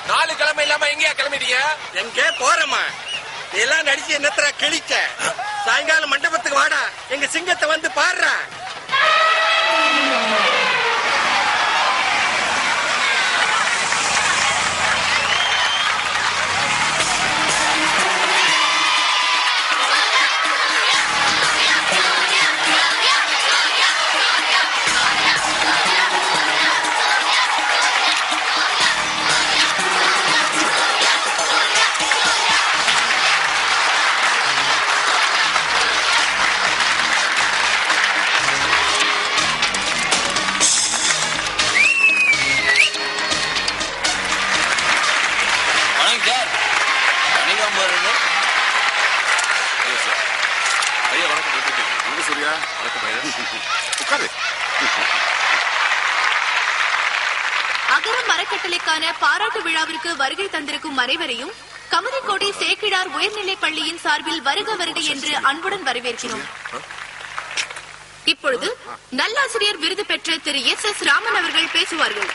நாலு கிழமை இல்லாம எங்கயா கிளம்பிட்டீங்க? எங்கே போறமா? எல்லாம் நடிச்சு என்னத்தர கிழிச்ச. சாயங்காலம் மண்டபத்துக்கு வாடா, எங்க சிங்கத்தை வந்து பாடுற. அகரம் அறக்கட்டளைக்கான பாராட்டு விழாவிற்கு வருகை தந்திருக்கும் அனைவரையும் கமதிக்கோட்டை சேக்கிழார் உயர்நிலைப் பள்ளியின் சார்பில் வருக வருக என்று அன்புடன் வரவேற்கிறோம். இப்பொழுது நல்லாசிரியர் விருது பெற்ற திரு எஸ் ராமன் அவர்கள் பேசுவார்கள்.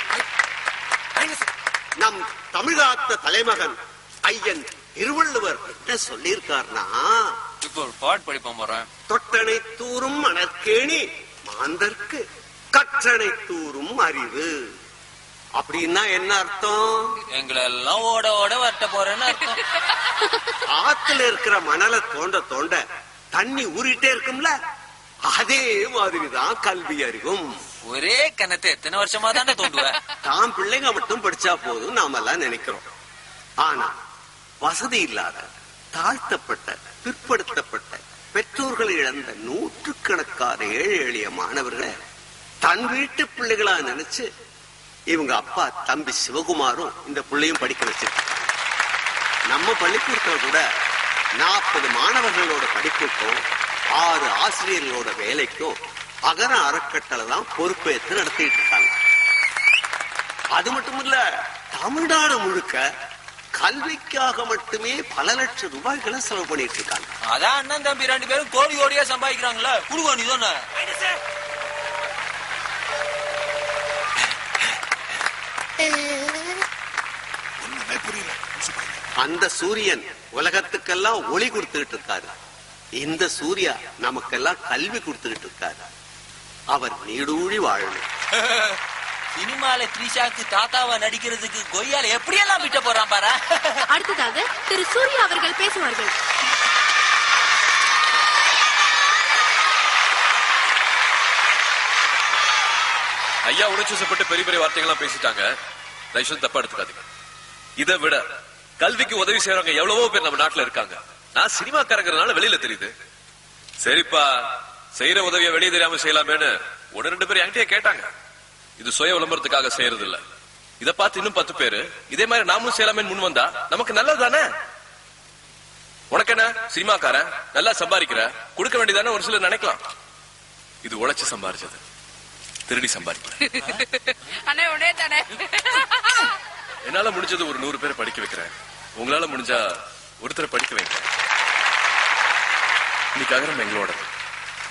நம் தமிழாத்த தலைமகன் ஐயன் திருவள்ளுவர் என்ன சொல்லியிருக்கார்னா, இப்போ ஒரு பாட்டு படிப்போம் போறேன். தொட்டனை தூரும் மணற்கேணி மாந்தர்க்கு கற்றனை தூரும் அறிவு. அப்படின்னா என்ன அர்த்தம்? எங்களை எல்லாம் ஓட ஓட வரட்ட போறேன்னு அர்த்தம். ஆத்துல இருக்கிற மணலை தோண்ட தோண்ட தண்ணி ஊறிட்டே இருக்கும்ல, அதே மாதிரிதான் கல்வி அறிவும். ஒரே கணத்தை எத்தனை வருஷமா தானே தோண்டுவ? தாம் பிள்ளைங்க மட்டும் படிச்சா போதும் நாம எல்லாம் நினைக்கிறோம். ஆனா வசதி இல்லாத, தாழ்த்தப்பட்ட, பிற்படுத்தப்பட்ட, பெற்றோர்களை இழந்த நூற்றுக்கணக்கான ஏழை எளிய மாணவர்களை தன் வீட்டு பிள்ளைகளா நினைச்சு இவங்க அப்பா தம்பி சிவகுமாரும் இந்த பிள்ளையும் படிக்க வச்சிருக்காங்க. நம்ம பள்ளிக்கூடத்துல கூட 40 மாணவர்களோட படிப்புக்கும் 6 ஆசிரியர்களோட வேலைக்கும் அகர அறக்கட்டளை தான் பொறுப்பேற்று நடத்திட்டு இருக்காங்க. அது மட்டும் இல்ல, தமிழ்நாடு முழுக்க கல்விக்காக மட்டுமே பல லட்சம் ரூபாய்களை செலவு பண்ணிட்டு இருக்காங்க. அதான் அண்ணன் தம்பி 2 பேரும் கோடி கோடியா சம்பாதிக்கிறாங்களா? குடுங்க நீ தானே. அந்த சூரியன் உலகத்துக்கெல்லாம் ஒளி கொடுத்துக்கிட்டு இருக்காரு. இந்த சூர்யா நமக்கெல்லாம் கல்வி கொடுத்துக்கிட்டு இருக்காரு. அவர் நீடூழி வாழணும். சினிமால த்ரிஷாக்கு தாத்தாவா நடிக்கிறதுக்கு கொய்யால எப்படியெல்லாம் விட்ட போறான் பாரு. அடுத்ததாக திரு சூர்யா அவர்கள் பேசுவார்கள். ஐயா உணர்ச்சிப்பட்டு பெரிய பெரிய வார்த்தைகள்லாம் பேசிட்டாங்க. தயவுசெய்து தப்பா எடுத்துக்காதீங்க. இதை விட கல்விக்கு உதவி செய்யறவங்க எவ்வளவோ பேர் நம்ம நாட்டுல இருக்காங்க. நான் சினிமாக்காரங்கிறதுனால வெளியில தெரியுது. சரிப்பா, செய்யற உதவியை வெளியே தெரியாம செய்யலாமேன்னு 1-2 பேர் என்கிட்டயே கேட்டாங்க. இது சுய விளம்பரத்துக்காக செய்யறது இல்ல. இதை பார்த்து இன்னும் 10 பேரு இதே மாதிரி நாமளும் செய்யலாமே முன் வந்தா நமக்கு நல்லது தானே. உனக்கு என்ன சினிமாக்காரன் நல்லா சம்பாதிக்கிற, கொடுக்க வேண்டியதானே ஒரு சிலர் நினைக்கலாம். இது உழைச்சு சம்பாதிச்சது, திருடி சம்பாதிக்கல. என்னால முடிஞ்சது ஒரு 100 பேரை படிக்க வைக்கிறேன். உங்களால முடிஞ்சா ஒருத்தரை படிக்க வைக்கிறேன். இன்னைக்கு அகரம் எங்களோட,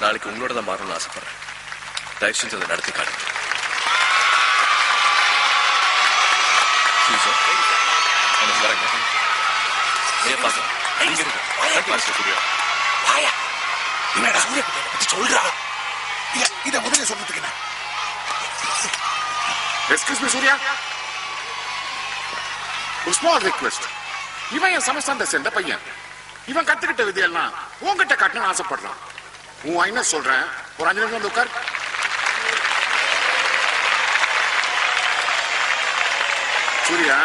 நாளைக்கு உங்களோட தான் மாறணும்னு ஆசைப்படுறேன். தயவு செஞ்சு அதை நடத்தி காட்டுங்க. வரேங்க. சொல்றா இத முதல்ல சொல்றதுக்கு என்ன? எக்ஸ்கியூஸ் மீ சூர்யா, ஒரு ஸ்மால் ரிக்வெஸ்ட். இவன் என் சமஸ்தானத்தை சேர்ந்த பையன். இவன் கத்துக்கிட்ட விதியெல்லாம் உன்கிட்ட காட்டணும்னு ஆசைப்படுறான். உன் என்ன சொல்றேன், ஒரு 5 நிமிஷம் வந்து உட்கார். சூர்யா,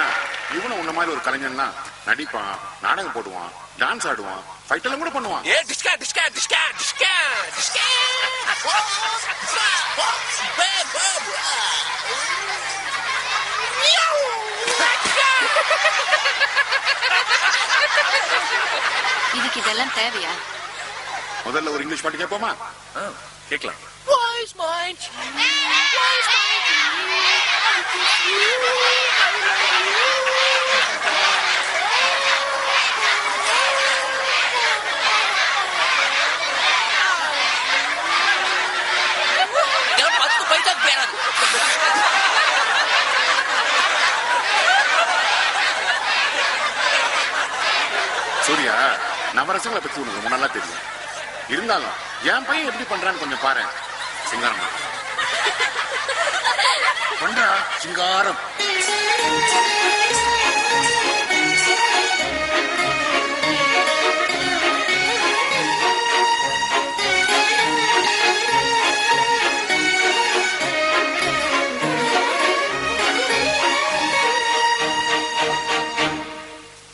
இவனும் உன்ன மாதிரி ஒரு கலைஞன் தான். நடிப்பான், நாடகம் போடுவான், டான்ஸ் ஆடுவான், ஃபைட் எல்லாம் கூட பண்ணுவான். ஏ டிஸ்கா டிஸ்கா டிஸ்கா டிஸ்கா டிஸ்கா இதுக்கு இதெல்லாம் தேவையா? முதல்ல ஒரு இங்கிலீஷ் பாட்டு கேட்போமா? கேட்கலாம். நவரசங்களை பத்தி உனக்கு ரொம்ப நல்லா தெரியும். இருந்தாலும் என் பையன் எப்படி பண்றான்னு கொஞ்சம் பாரு. சிங்காரம் பண்றா சிங்காரம்.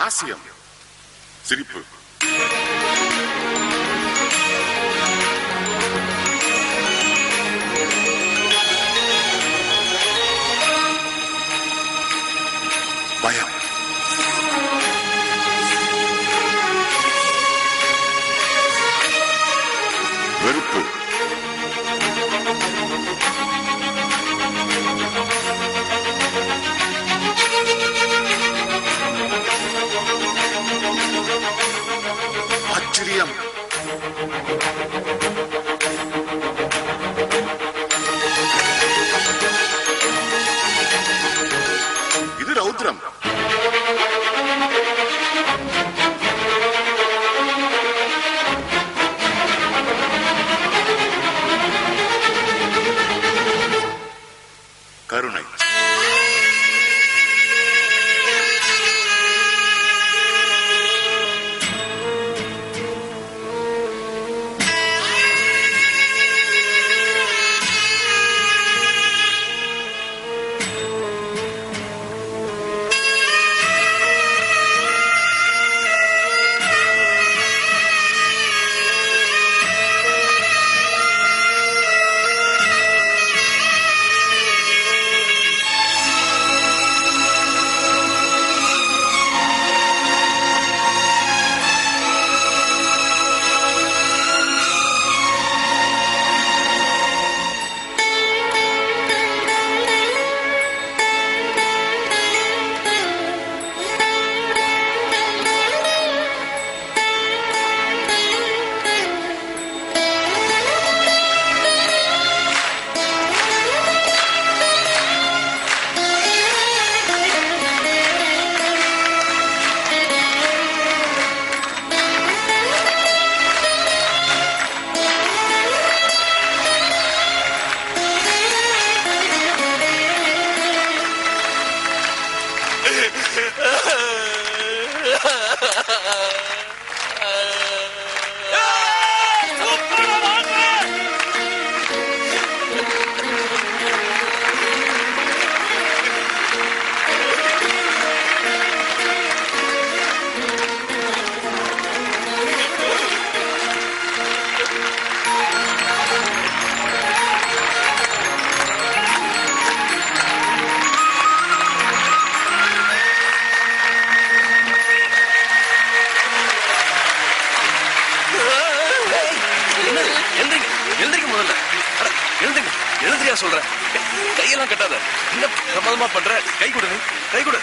ஆசியம் சிரிப்பு. பயம். வெறுப்பு. ஆச்சரியம். இது ரௌத்ரம். கருணை. சொல்றேன் கையெல்லாம் கட்டாத. என்ன பிரமாதமா பண்ற? கை கொடு, கை கொடு.